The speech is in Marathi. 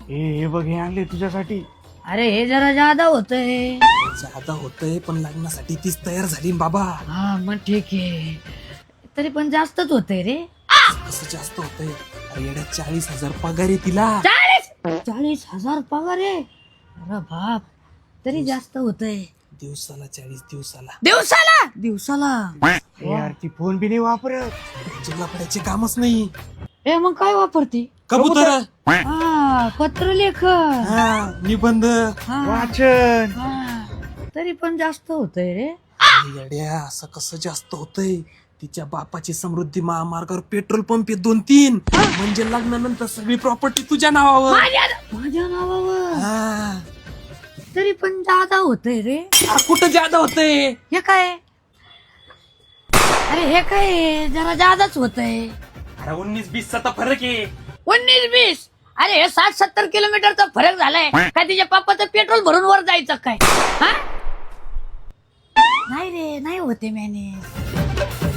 हे बघ हे आणले तुझ्यासाठी. अरे हे जरा जादा होतंय. जादा होतंय पण लग्नासाठी तीच तयार झाली ना बाबा. हा मग ठीक आहे, तरी पण जास्तच होतंय रे. कसं जास्त होतंय? अरे येड्या 40,000 पगार आहे तिला. 40,000 पगार आहे? अरे बाप, तरी जास्त होतंय. दिवसाला 40 दिवसाला. दिवसाला दिवसाला. हे यार ती फोन बी नाही वापरत. जिल्हा पडायचे कामच नाही. ए मग काय वापरती? कबूतर. हा पत्रलेखन. हा निबंध. हा, वाचन. हा. तरी पण जास्त होतंय रे. येड्या असं कसं जास्त होतंय? तिच्या बापाची समृद्धी महामार्गावर पेट्रोल पंप आहे 2-3. म्हणजे लग्नानंतर सगळी प्रॉपर्टी तुझ्या नावावर. माझ्या नावावर. हा. तरी पण जादा होतंय रे. अरे कुठं जादा होतंय? हे काय? अरे हे काय जरा जादाच होतंय. अरे 19-20 चा फरक आहे. 19-20? अरे हे 60-70 किलोमीटरचा फरक झालाय. काय तिच्या पप्पाचं पेट्रोल भरून वर जायचं काय? हा नाही रे, नाही होते मॅनेज.